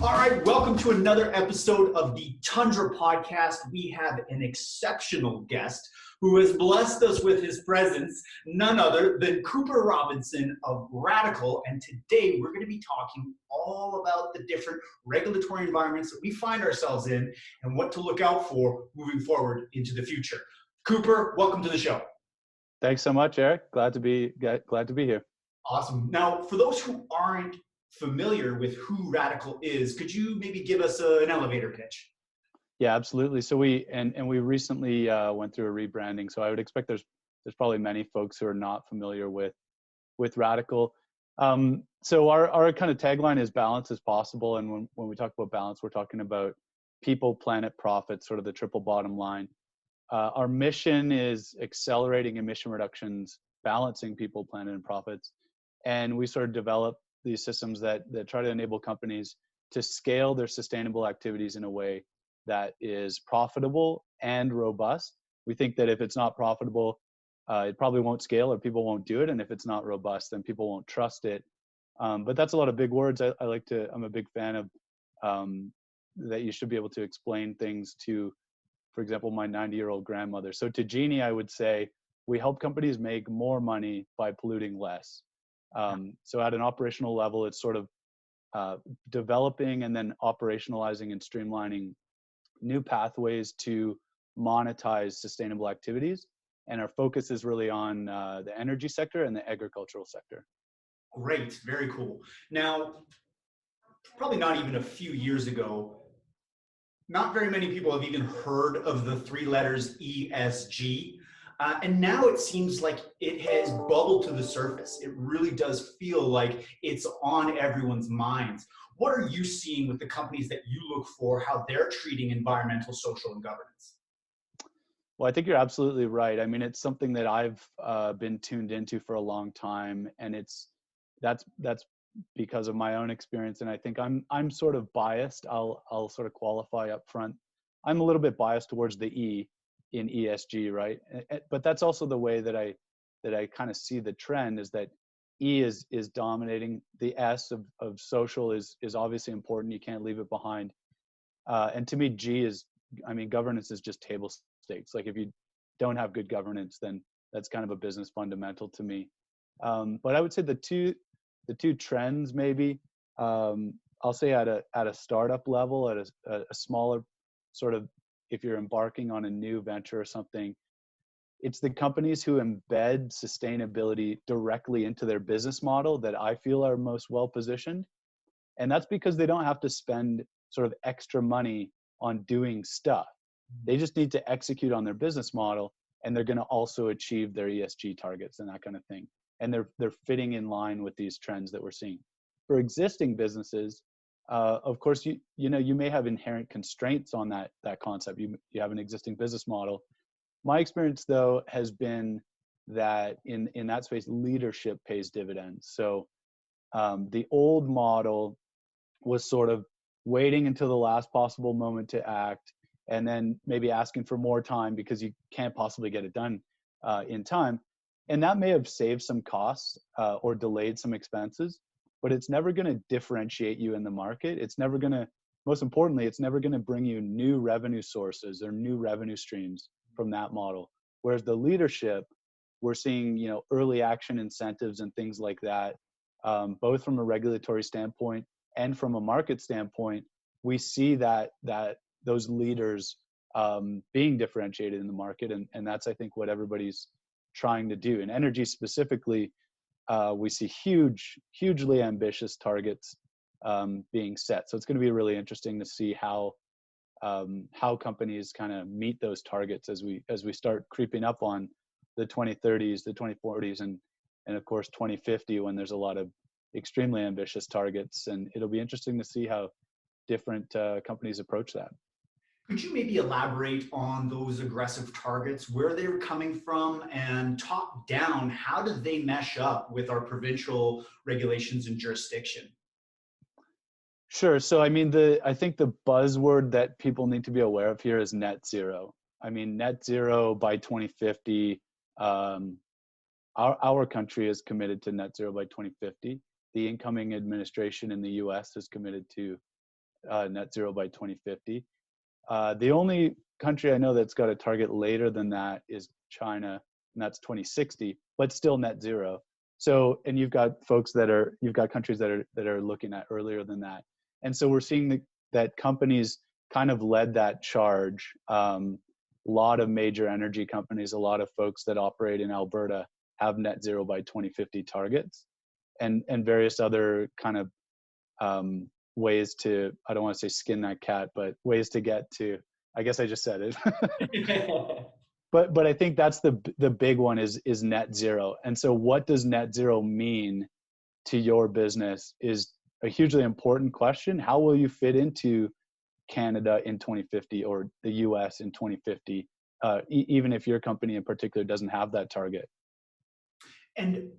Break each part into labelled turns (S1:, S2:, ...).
S1: All right, welcome to another episode of the Tundra podcast. We have an exceptional guest who has blessed us with his presence, none other than Cooper Robinson of Radicle. And today we're going to be talking all about the different regulatory environments that we find ourselves in and what to look out for moving forward into the future. Cooper, welcome to the show.
S2: Thanks so much, Eric. Glad to be here.
S1: Awesome. Now, for those who aren't familiar with who Radicle is, could you maybe give us an elevator pitch?
S2: Yeah, absolutely. So we recently went through a rebranding. So I would expect there's probably many folks who are not familiar with Radicle. So our kind of tagline is balance is possible. And when we talk about balance, we're talking about people, planet, profit, sort of the triple bottom line. Our mission is accelerating emission reductions, balancing people, planet, and profits. And we sort of develop these systems that try to enable companies to scale their sustainable activities in a way that is profitable and robust. We think that if it's not profitable, it probably won't scale or people won't do it. And if it's not robust, then people won't trust it. But that's a lot of big words. I'm a big fan of that you should be able to explain things to, for example, my 90-year-old grandmother. So to Jeannie, I would say, we help companies make more money by polluting less. So at an operational level, it's sort of developing and then operationalizing and streamlining new pathways to monetize sustainable activities. And our focus is really on the energy sector and the agricultural sector.
S1: Great, very cool. Now, probably not even a few years ago, not very many people have even heard of the three letters ESG. And now it seems like it has bubbled to the surface. It really does feel like it's on everyone's minds. What are you seeing with the companies that you look for, how they're treating environmental, social, and governance?
S2: Well, I think you're absolutely right. I mean, it's something that I've been tuned into for a long time, and that's because of my own experience. And I think I'm sort of biased. I'll sort of qualify up front. I'm a little bit biased towards the E in ESG, right? But that's also the way that I kind of see the trend, is that E is dominating. The S of social is obviously important. You can't leave it behind. And to me, G is, I mean, governance is just table stakes. Like if you don't have good governance, then that's kind of a business fundamental to me. But I would say the two trends maybe, I'll say at a startup level, at a smaller sort of, if you're embarking on a new venture or something, it's the companies who embed sustainability directly into their business model that I feel are most well positioned. And that's because they don't have to spend sort of extra money on doing stuff. They just need to execute on their business model, and they're going to also achieve their ESG targets and that kind of thing. And they're fitting in line with these trends that we're seeing. For existing businesses, of course, you may have inherent constraints on that concept. You have an existing business model. My experience, though, has been that in that space, leadership pays dividends. So the old model was sort of waiting until the last possible moment to act, and then maybe asking for more time because you can't possibly get it done in time. And that may have saved some costs or delayed some expenses, but it's never going to differentiate you in the market. It's never going to, most importantly, it's never going to bring you new revenue sources or new revenue streams from that model. Whereas the leadership, we're seeing, early action incentives and things like that, both from a regulatory standpoint and from a market standpoint. We see that those leaders being differentiated in the market, and that's, I think, what everybody's trying to do. In energy specifically, we see hugely ambitious targets being set. So it's going to be really interesting to see how companies kind of meet those targets as we start creeping up on the 2030s, the 2040s, and of course 2050, when there's a lot of extremely ambitious targets. And it'll be interesting to see how different companies approach that.
S1: Could you maybe elaborate on those aggressive targets, where they're coming from, and top down, how do they mesh up with our provincial regulations and jurisdiction?
S2: Sure. So, I mean, I think the buzzword that people need to be aware of here is net zero. I mean, net zero by 2050. Our country is committed to net zero by 2050. The incoming administration in the U.S. is committed to net zero by 2050. The only country I know that's got a target later than that is China, and that's 2060, but still net zero. So, and you've got countries that are looking at earlier than that. And so we're seeing that companies kind of led that charge. A lot of major energy companies, a lot of folks that operate in Alberta have net zero by 2050 targets, and various other kind of ways to, I don't want to say skin that cat, but ways to get to, I guess I just said it. But I think that's the big one is net zero. And so what does net zero mean to your business is a hugely important question. How will you fit into Canada in 2050 or the US in 2050, even if your company in particular doesn't have that target?
S1: And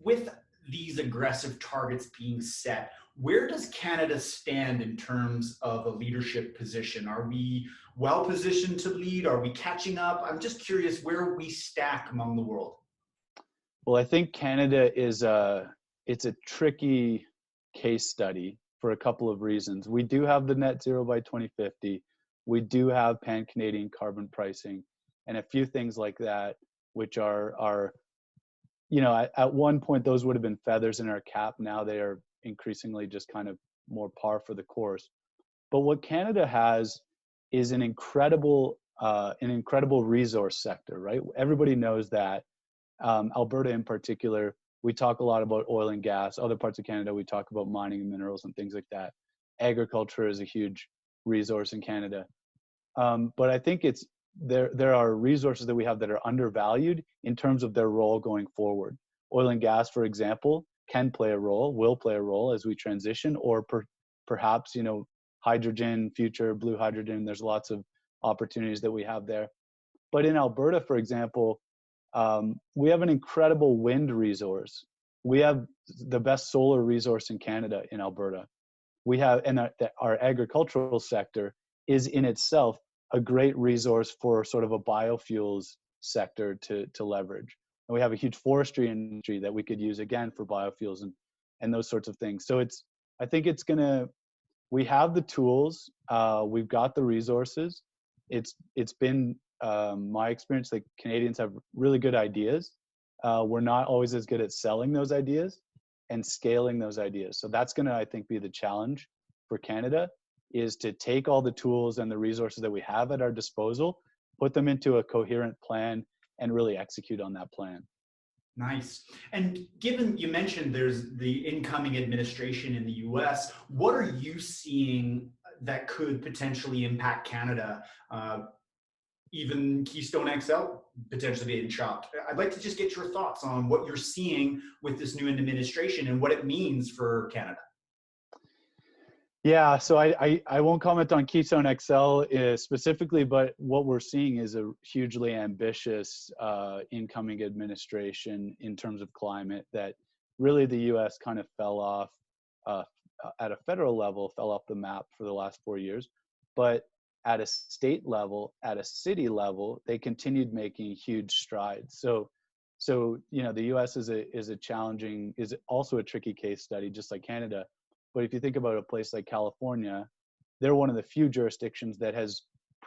S1: with these aggressive targets being set, where does Canada stand in terms of a leadership position? Are we well positioned to lead? Are we catching up? I'm just curious where we stack among the world.
S2: Well, I think Canada it's a tricky case study for a couple of reasons. We do have the net zero by 2050. We do have pan-Canadian carbon pricing and a few things like that, which are at one point those would have been feathers in our cap. Now they are increasingly just kind of more par for the course. But what Canada has is an incredible resource sector, right? Everybody knows that. Alberta in particular, we talk a lot about oil and gas. Other parts of Canada, we talk about mining and minerals and things like that. Agriculture is a huge resource in Canada. But I think there are resources that we have that are undervalued in terms of their role going forward. Oil and gas, for example, can play a role, will play a role as we transition, or perhaps, hydrogen, future blue hydrogen. There's lots of opportunities that we have there. But in Alberta, for example, we have an incredible wind resource. We have the best solar resource in Canada in Alberta. We have, and our agricultural sector is in itself a great resource for sort of a biofuels sector to leverage. And we have a huge forestry industry that we could use again for biofuels and those sorts of things. So I think we have the tools, we've got the resources. It's been my experience that Canadians have really good ideas. We're not always as good at selling those ideas and scaling those ideas. So that's going to, I think, be the challenge for Canada, is to take all the tools and the resources that we have at our disposal, put them into a coherent plan, and really execute on that plan.
S1: Nice. And given you mentioned there's the incoming administration in the US, what are you seeing that could potentially impact Canada? Even Keystone XL potentially being chopped. I'd like to just get your thoughts on what you're seeing with this new administration and what it means for Canada.
S2: Yeah, so I won't comment on Keystone XL specifically, but what we're seeing is a hugely ambitious incoming administration in terms of climate that really the US kind of fell off at a federal level, fell off the map for the last 4 years. But at a state level, at a city level, they continued making huge strides. So the US is also a tricky case study, just like Canada. But if you think about a place like California, they're one of the few jurisdictions that has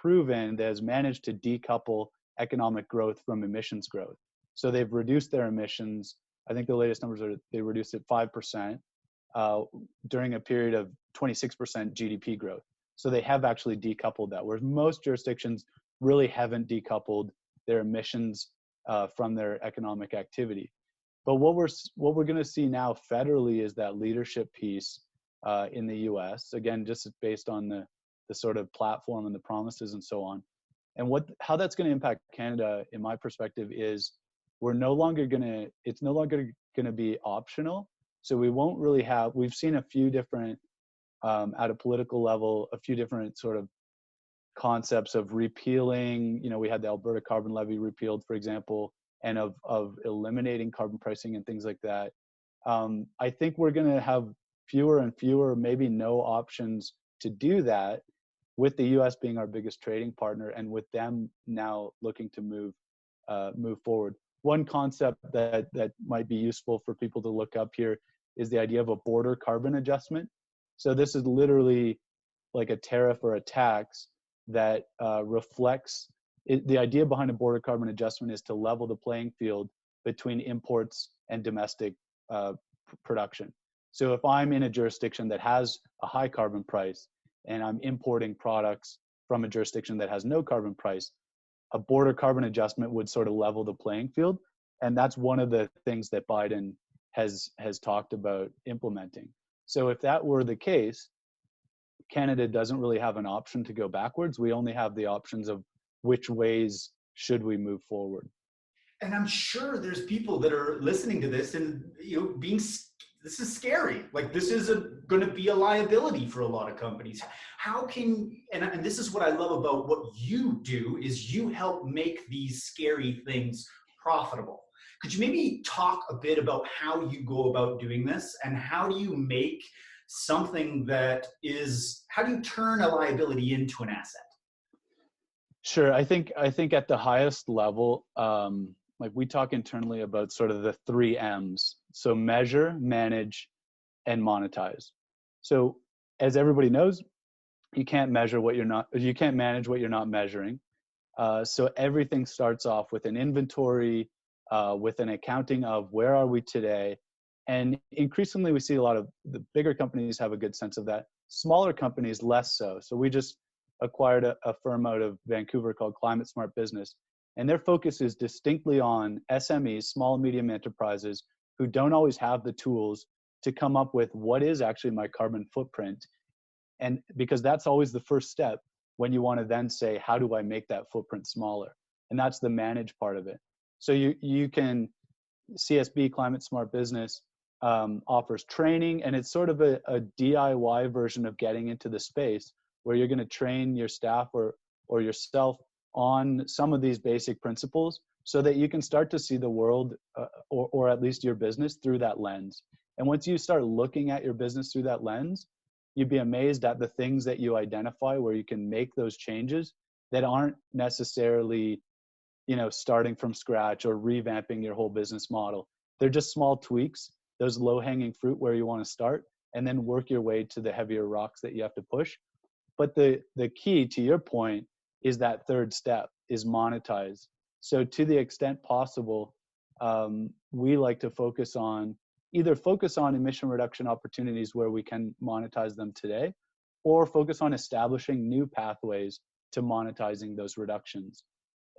S2: managed to decouple economic growth from emissions growth. So they've reduced their emissions. I think the latest numbers are they reduced it 5% during a period of 26% GDP growth. So they have actually decoupled that, whereas most jurisdictions really haven't decoupled their emissions from their economic activity. But what we're going to see now federally is that leadership piece in the U.S. Again, just based on the sort of platform and the promises and so on. And how that's going to impact Canada, in my perspective, is it's no longer going to be optional. So we won't really have. We've seen a few different at a political level, a few different sort of concepts of repealing. We had the Alberta carbon levy repealed, for example, and of eliminating carbon pricing and things like that. I think we're going to have fewer and fewer, maybe no options to do that, with the U.S. being our biggest trading partner, and with them now looking to move forward. One concept that might be useful for people to look up here is the idea of a border carbon adjustment. So this is literally like a tariff or a tax that reflects it. The idea behind a border carbon adjustment is to level the playing field between imports and domestic production. So if I'm in a jurisdiction that has a high carbon price and I'm importing products from a jurisdiction that has no carbon price, a border carbon adjustment would sort of level the playing field. And that's one of the things that Biden has talked about implementing. So if that were the case, Canada doesn't really have an option to go backwards. We only have the options of which ways should we move forward.
S1: And I'm sure there's people that are listening to this and, this is scary. Like, this is going to be a liability for a lot of companies. How can, and this is what I love about what you do, is you help make these scary things profitable. Could you maybe talk a bit about how you go about doing this, and how do you make something that is, how do you turn a liability into an asset?
S2: Sure. I think at the highest level, like we talk internally about sort of the 3 M's. So measure, manage, and monetize. So as everybody knows, you can't manage what you're not measuring. So everything starts off with an inventory, with an accounting of where are we today. And increasingly we see a lot of the bigger companies have a good sense of that. Smaller companies, less so. So we just acquired a firm out of Vancouver called Climate Smart Business. And their focus is distinctly on SMEs, small and medium enterprises, who don't always have the tools to come up with what is actually my carbon footprint. And because that's always the first step when you want to then say, how do I make that footprint smaller? And that's the manage part of it. So you can, CSB, Climate Smart Business, offers training, and it's sort of a DIY version of getting into the space where you're going to train your staff or yourself on some of these basic principles so that you can start to see the world or at least your business through that lens. And once you start looking at your business through that lens, you'd be amazed at the things that you identify where you can make those changes that aren't necessarily, starting from scratch or revamping your whole business model. They're just small tweaks, those low-hanging fruit where you want to start, and then work your way to the heavier rocks that you have to push. But the key, to your point, is that third step, is monetize. So to the extent possible, we like to focus on emission reduction opportunities where we can monetize them today, or focus on establishing new pathways to monetizing those reductions.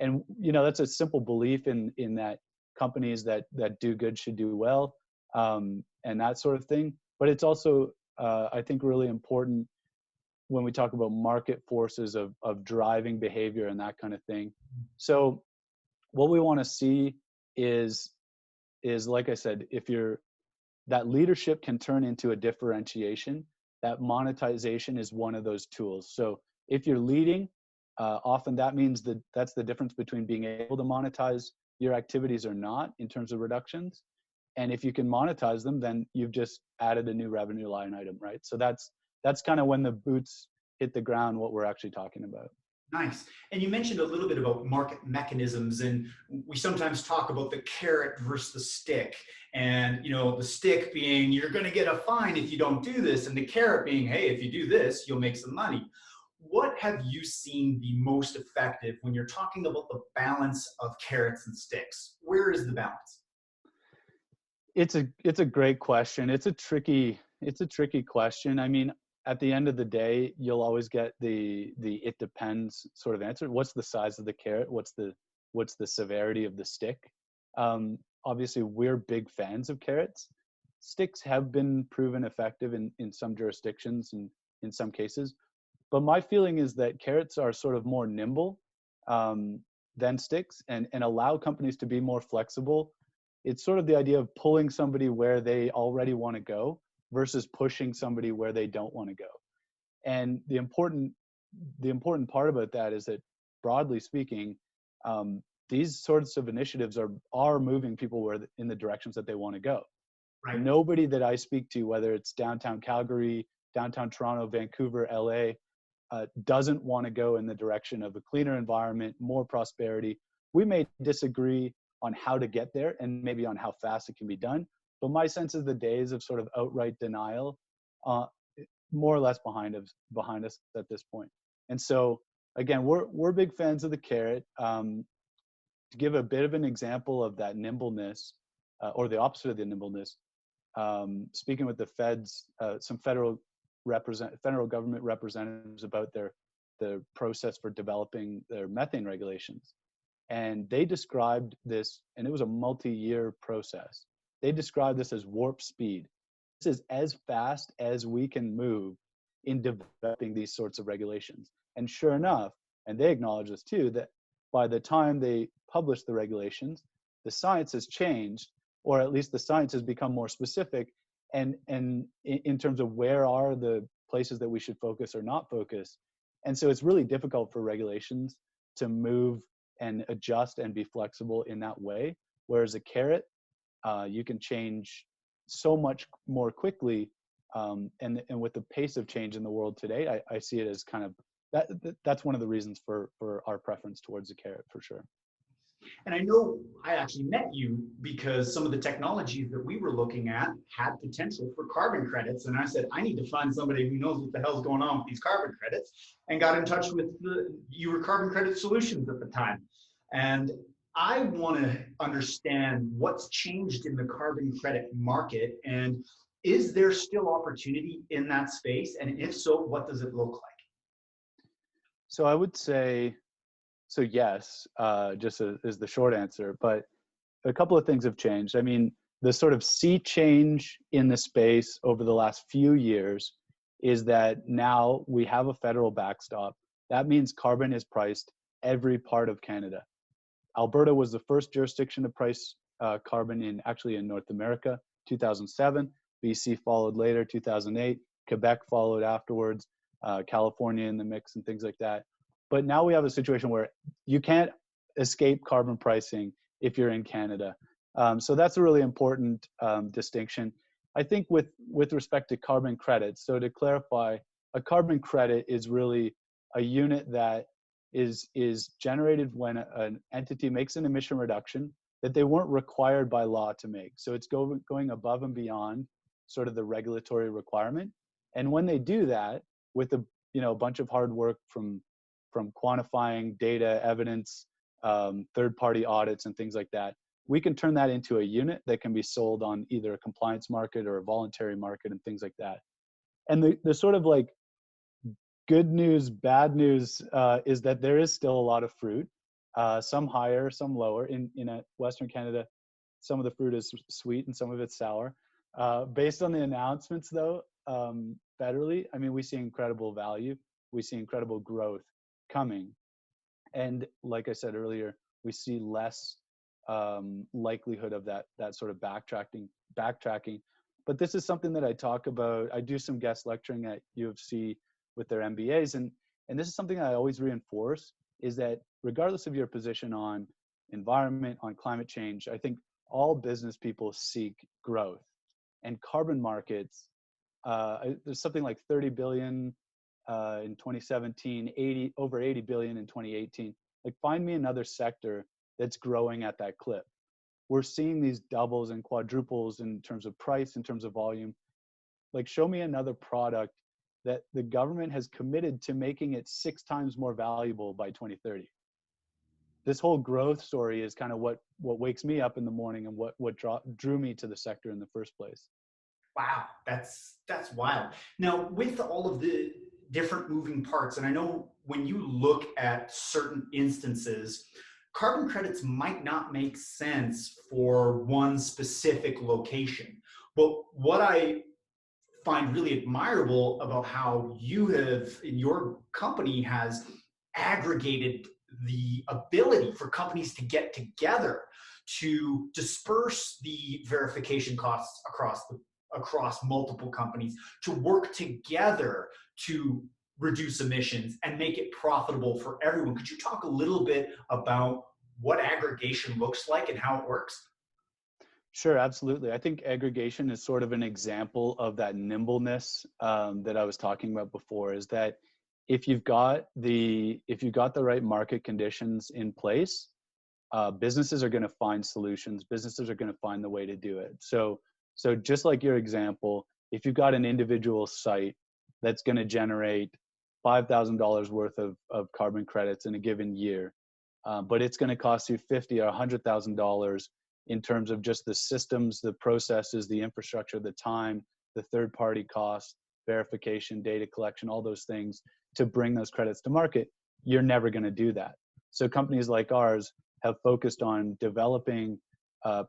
S2: And that's a simple belief in that companies that do good should do well, and that sort of thing. But it's also, I think, really important when we talk about market forces of driving behavior and that kind of thing. So what we want to see is like I said, that leadership can turn into a differentiation, that monetization is one of those tools. So if you're leading, often that means that's the difference between being able to monetize your activities or not in terms of reductions. And if you can monetize them, then you've just added a new revenue line item, right? So that's kind of when the boots hit the ground, what we're actually talking about.
S1: Nice. And you mentioned a little bit about market mechanisms, and we sometimes talk about the carrot versus the stick. And, the stick being, you're going to get a fine if you don't do this, and the carrot being, hey, if you do this, you'll make some money. What have you seen be most effective when you're talking about the balance of carrots and sticks? Where is the balance?
S2: It's a great question. It's a tricky question. I mean, at the end of the day, you'll always get the it depends sort of answer. What's the size of the carrot? What's the severity of the stick? Obviously, we're big fans of carrots. Sticks have been proven effective in some jurisdictions and in some cases. But my feeling is that carrots are sort of more nimble than sticks and allow companies to be more flexible. It's sort of the idea of pulling somebody where they already want to go versus pushing somebody where they don't want to go. And the important part about that is that, broadly speaking, these sorts of initiatives are moving people in the directions that they want to go.
S1: Right.
S2: Nobody that I speak to, whether it's downtown Calgary, downtown Toronto, Vancouver, LA, doesn't want to go in the direction of a cleaner environment, more prosperity. We may disagree on how to get there and maybe on how fast it can be done. But my sense is the days of sort of outright denial, more or less behind us at this point. And so again, we're big fans of the carrot. To give a bit of an example of that nimbleness, or the opposite of the nimbleness, speaking with the feds, some federal government representatives about the process for developing their methane regulations. And they described this, and it was a multi-year process. They described this as warp speed. This is as fast as we can move in developing these sorts of regulations. And sure enough, and they acknowledge this too, that by the time they publish the regulations, the science has changed, or at least the science has become more specific, and in terms of where are the places that we should focus or not focus. And so it's really difficult for regulations to move and adjust and be flexible in that way. Whereas a carrot, you can change so much more quickly. And with the pace of change in the world today, I see it as kind of, that's one of the reasons for our preference towards the carrot, for sure.
S1: And I know I actually met you because some of the technologies that we were looking at had potential for carbon credits. And I said, I need to find somebody who knows what the hell's going on with these carbon credits, and got in touch with your Carbon Credit Solutions at the time. And I want to understand what's changed in the carbon credit market, and is there still opportunity in that space? And if so, what does it look like?
S2: So I would say, so yes, just is the short answer, but a couple of things have changed. I mean, the sort of sea change in the space over the last few years is that now we have a federal backstop. That means carbon is priced every part of Canada. Alberta was the first jurisdiction to price carbon in North America, 2007. BC followed later, 2008. Quebec followed afterwards. California in the mix and things like that. But now we have a situation where you can't escape carbon pricing if you're in Canada. So that's a really important distinction. I think with respect to carbon credits, so to clarify, a carbon credit is really a unit that is generated when an entity makes an emission reduction that they weren't required by law to make. So it's going above and beyond sort of the regulatory requirement. And when they do that with a bunch of hard work from quantifying data, evidence, third-party audits and things like that, we can turn that into a unit that can be sold on either a compliance market or a voluntary market and things like that. And the sort of like good news, bad news is that there is still a lot of fruit, some higher, some lower. In Western Canada, some of the fruit is sweet and some of it's sour. Based on the announcements though, federally, I mean, we see incredible value. We see incredible growth coming. And like I said earlier, we see less likelihood of that sort of backtracking. But this is something that I talk about. I do some guest lecturing at U of C with their MBAs. And this is something I always reinforce, is that regardless of your position on environment, on climate change, I think all business people seek growth. And carbon markets, there's something like 30 billion in 2017, over 80 billion in 2018. Like, find me another sector that's growing at that clip. We're seeing these doubles and quadruples in terms of price, in terms of volume. Like, show me another product that the government has committed to making it 6 times more valuable by 2030. This whole growth story is kind of what wakes me up in the morning and what drew me to the sector in the first place.
S1: Wow, that's wild. Now, with all of the different moving parts, and I know when you look at certain instances, carbon credits might not make sense for one specific location. But what I find really admirable about how you have, in your company, has aggregated the ability for companies to get together to disperse the verification costs across multiple companies, to work together to reduce emissions and make it profitable for everyone. Could you talk a little bit about what aggregation looks like and how it works?
S2: Sure, absolutely. I think aggregation is sort of an example of that nimbleness that I was talking about before, is that if you've got the right market conditions in place, businesses are going to find solutions. Businesses are going to find the way to do it. So just like your example, if you've got an individual site that's going to generate $5,000 worth of carbon credits in a given year. But it's going to cost you $50,000 or $100,000 in terms of just the systems, the processes, the infrastructure, the time, the third-party costs, verification, data collection, all those things to bring those credits to market. You're never going to do that. So companies like ours have focused on developing,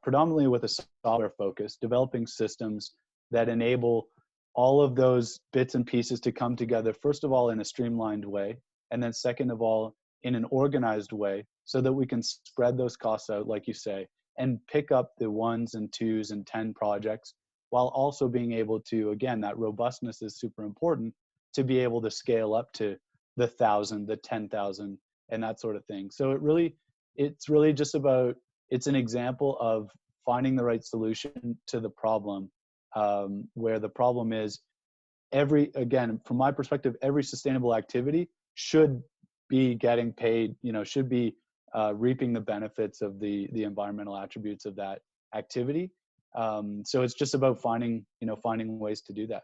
S2: predominantly with a software focus, developing systems that enable all of those bits and pieces to come together, first of all, in a streamlined way, and then second of all, in an organized way, so that we can spread those costs out, like you say, and pick up the 1s and 2s and 10 projects, while also being able to, again, that robustness is super important, to be able to scale up to the 1,000, the 10,000, and that sort of thing. So it's really just about, it's an example of finding the right solution to the problem, where the problem is again, from my perspective, every sustainable activity should be getting paid, should be reaping the benefits of the environmental attributes of that activity. So it's just about finding ways to do that.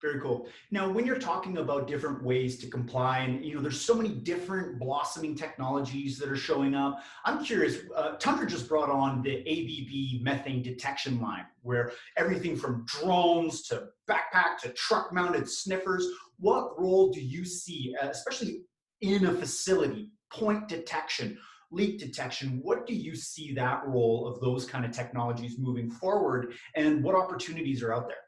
S1: Very cool. Now, when you're talking about different ways to comply, and there's so many different blossoming technologies that are showing up. I'm curious. Tundra just brought on the ABB methane detection line, where everything from drones to backpack to truck-mounted sniffers. What role do you see, especially in a facility, point detection, leak detection? What do you see that role of those kind of technologies moving forward, and what opportunities are out there?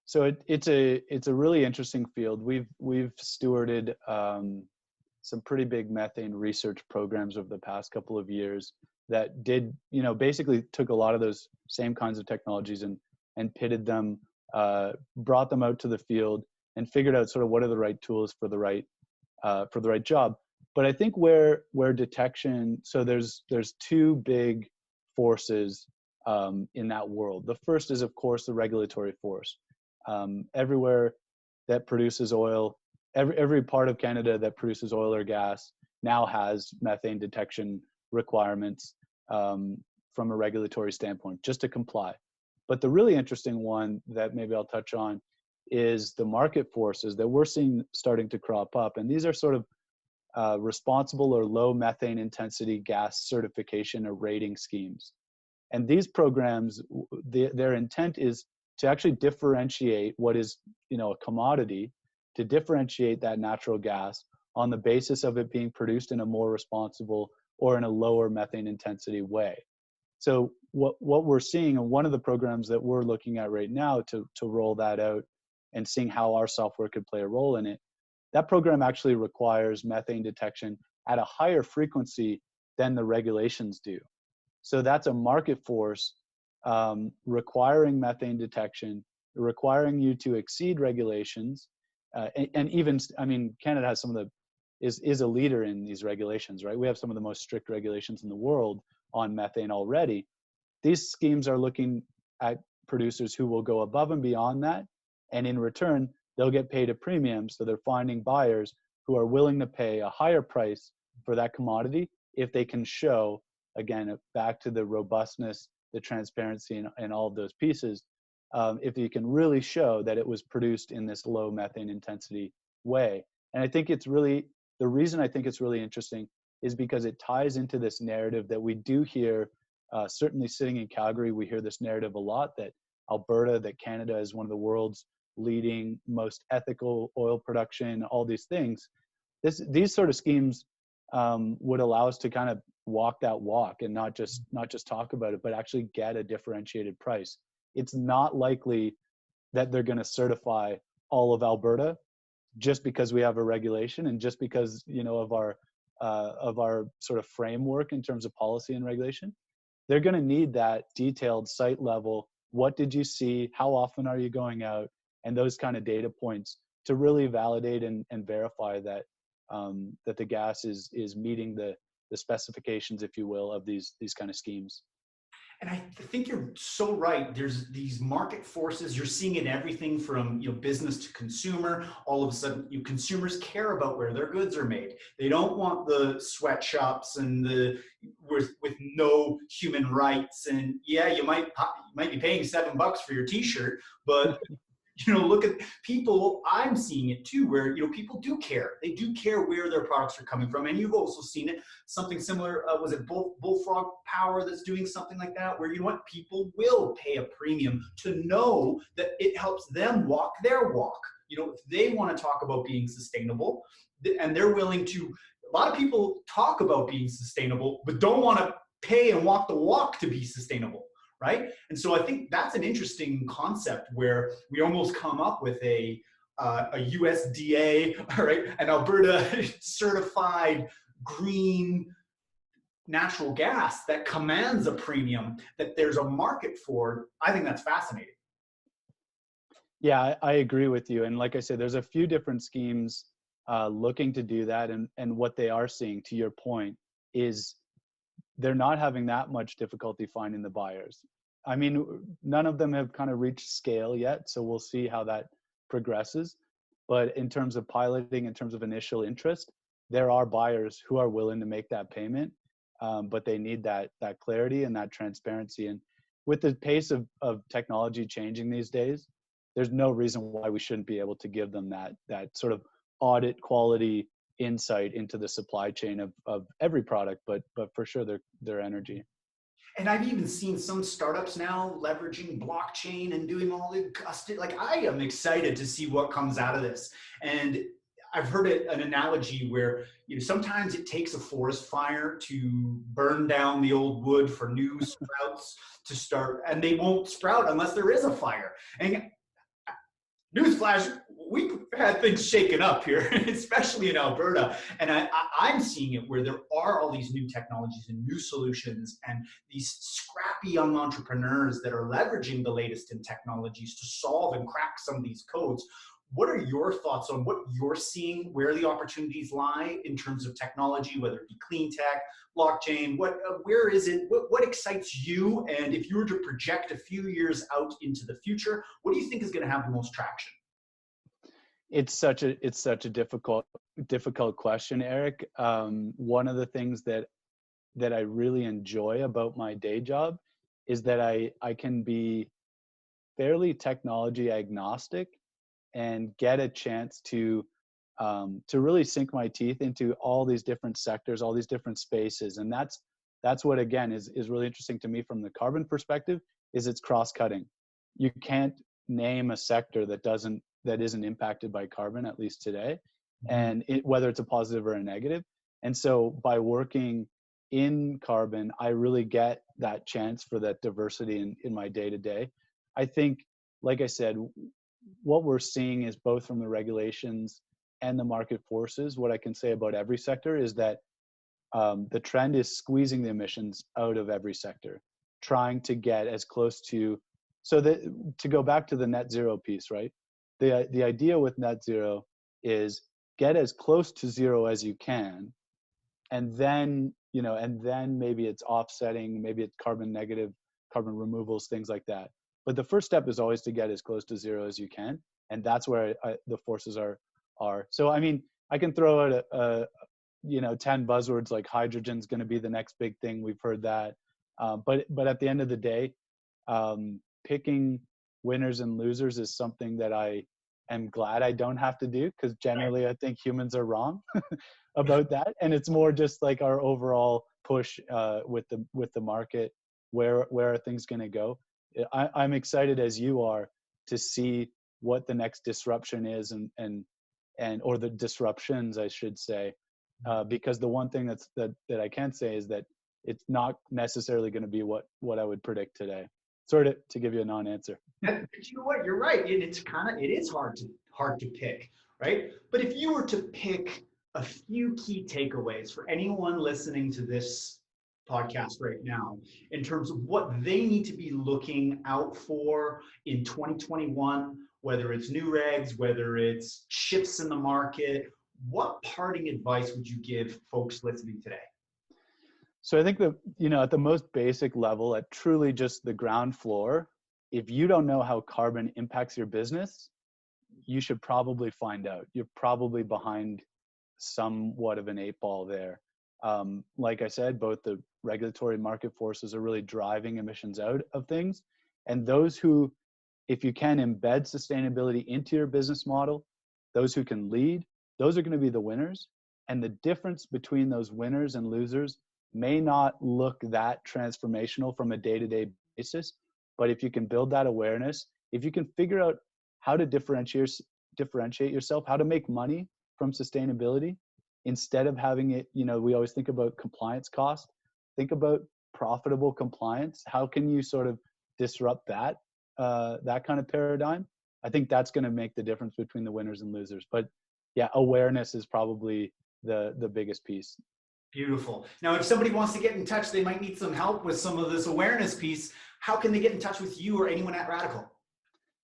S2: So it's a really interesting field. We've stewarded some pretty big methane research programs over the past couple of years that did, basically took a lot of those same kinds of technologies and pitted them, brought them out to the field and figured out sort of what are the right tools for the right job. But I think where detection, so there's two big forces in that world. The first is, of course, the regulatory force. Everywhere that produces oil, every part of Canada that produces oil or gas now has methane detection requirements from a regulatory standpoint, just to comply. But the really interesting one that maybe I'll touch on is the market forces that we're seeing starting to crop up. And these are sort of responsible or low methane intensity gas certification or rating schemes. And these programs, their intent is to actually differentiate what is, a commodity, to differentiate that natural gas on the basis of it being produced in a more responsible or in a lower methane intensity way. So what we're seeing, and one of the programs that we're looking at right now to roll that out and seeing how our software could play a role in it, that program actually requires methane detection at a higher frequency than the regulations do. So that's a market force requiring methane detection, requiring you to exceed regulations, and even, Canada has some of is a leader in these regulations, right? We have some of the most strict regulations in the world on methane already. These schemes are looking at producers who will go above and beyond that, and in return, they'll get paid a premium. So they're finding buyers who are willing to pay a higher price for that commodity if they can show, again, back to the robustness, the transparency, and all of those pieces, if you can really show that it was produced in this low methane intensity way. And I think the reason I think it's really interesting is because it ties into this narrative that we do hear, certainly sitting in Calgary, we hear this narrative a lot, that Alberta, that Canada is one of the world's leading, most ethical oil production, all these things. These sort of schemes would allow us to kind of walk that walk and not just talk about it, but actually get a differentiated price. It's not likely that they're going to certify all of Alberta just because we have a regulation and just because of our sort of framework in terms of policy and regulation. They're going to need that detailed site level. What did you see? How often are you going out? And those kind of data points to really validate and verify that that the gas is meeting the specifications, if you will, of these kind of schemes.
S1: And I think you're so right. There's these market forces. You're seeing it everything from business to consumer. All of a sudden, consumers care about where their goods are made. They don't want the sweatshops and the with no human rights. And yeah, you might be paying $7 for your T-shirt, but Look at people, I'm seeing it too, where, people do care. They do care where their products are coming from. And you've also seen it, something similar, was it Bullfrog Power that's doing something like that, where, people will pay a premium to know that it helps them walk their walk. If they want to talk about being sustainable, and they're willing to, a lot of people talk about being sustainable, but don't want to pay and walk the walk to be sustainable, right? And so I think that's an interesting concept where we almost come up with a USDA, right, an Alberta certified green natural gas that commands a premium that there's a market for. I think that's fascinating.
S2: Yeah, I agree with you. And like I said, there's a few different schemes looking to do that. And what they are seeing, to your point, is they're not having that much difficulty finding the buyers. I mean, none of them have kind of reached scale yet, so we'll see how that progresses. But in terms of piloting, in terms of initial interest, there are buyers who are willing to make that payment, but they need that clarity and that transparency. And with the pace of technology changing these days, there's no reason why we shouldn't be able to give them that sort of audit quality insight into the supply chain of every product, but for sure their energy.
S1: And I've even seen some startups now leveraging blockchain and doing all the custom. Like, I am excited to see what comes out of this. And I've heard an analogy where, sometimes it takes a forest fire to burn down the old wood for new sprouts to start, and they won't sprout unless there is a fire. And newsflash, we've had things shaken up here, especially in Alberta. And I'm seeing it where there are all these new technologies and new solutions and these scrappy young entrepreneurs that are leveraging the latest in technologies to solve and crack some of these codes. What are your thoughts on what you're seeing, where the opportunities lie in terms of technology, whether it be clean tech, blockchain, where is it? What excites you? And if you were to project a few years out into the future, what do you think is going to have the most traction?
S2: It's such a difficult question, Eric. One of the things that I really enjoy about my day job is that I can be fairly technology agnostic and get a chance to really sink my teeth into all these different sectors, all these different spaces. And that's what, again, is really interesting to me from the carbon perspective, is it's cross-cutting. You can't name a sector that isn't impacted by carbon, at least today, and whether it's a positive or a negative. And so by working in carbon, I really get that chance for that diversity in my day-to-day. I think, like I said, what we're seeing is both from the regulations and the market forces. What I can say about every sector is that the trend is squeezing the emissions out of every sector, trying to get as close to, to go back to the net zero piece, right? The idea with net zero is get as close to zero as you can, and then maybe it's offsetting, maybe it's carbon negative, carbon removals, things like that. But the first step is always to get as close to zero as you can, and that's where the forces are. So I mean, I can throw out 10 buzzwords like hydrogen's going to be the next big thing. We've heard that, but at the end of the day, picking winners and losers is something that I am glad I don't have to do, because generally I think humans are wrong about that, and it's more just like our overall push with the market. Where are things going to go? I'm excited, as you are, to see what the next disruption is, or the disruptions, I should say, because the one thing that I can say is that it's not necessarily going to be what I would predict today. Sort of to give you a non-answer.
S1: But you know what? You're right. It is hard to pick, right? But if you were to pick a few key takeaways for anyone listening to this podcast right now, in terms of what they need to be looking out for in 2021, whether it's new regs, whether it's shifts in the market, what parting advice would you give folks listening today?
S2: So I think that, at the most basic level, at truly just the ground floor, if you don't know how carbon impacts your business, you should probably find out. You're probably behind somewhat of an 8-ball there. Like I said, both the regulatory market forces are really driving emissions out of things. And those who if you can embed sustainability into your business model, those who can lead, those are going to be the winners. And the difference between those winners and losers may not look that transformational from a day-to-day basis. But if you can build that awareness, if you can figure out how to differentiate yourself, how to make money from sustainability, instead of having it, we always think about compliance cost. Think about profitable compliance. How can you sort of disrupt that kind of paradigm? I think that's going to make the difference between the winners and losers. But yeah, awareness is probably the biggest piece.
S1: Beautiful. Now, if somebody wants to get in touch, they might need some help with some of this awareness piece. How can they get in touch with you or anyone at Radicle?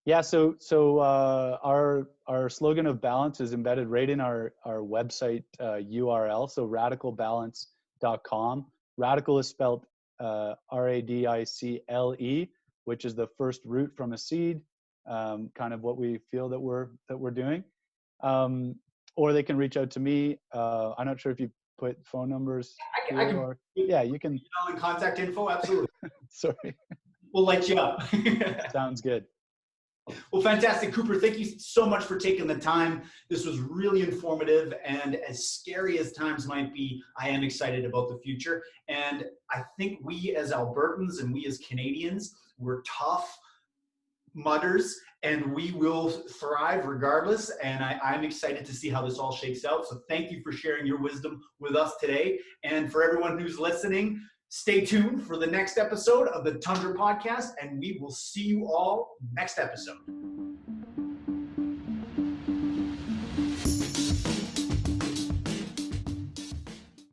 S2: Yeah, so our slogan of balance is embedded right in our website URL. So radiclebalance.com. Radicle is spelled RADICLE, which is the first root from a seed, kind of what we feel that we're doing. Or they can reach out to me. I'm not sure if you put phone numbers here,
S1: I can.
S2: or yeah, you can.
S1: And contact info, absolutely.
S2: Sorry.
S1: We'll light you up.
S2: Sounds good.
S1: Well, fantastic. Cooper, thank you so much for taking the time. This was really informative, and as scary as times might be, I am excited about the future. And I think we as Albertans and we as Canadians, we're tough mudders, and we will thrive regardless. And I'm excited to see how this all shakes out. So thank you for sharing your wisdom with us today. And for everyone who's listening, stay tuned for the next episode of the Tundra podcast, and we will see you all next episode.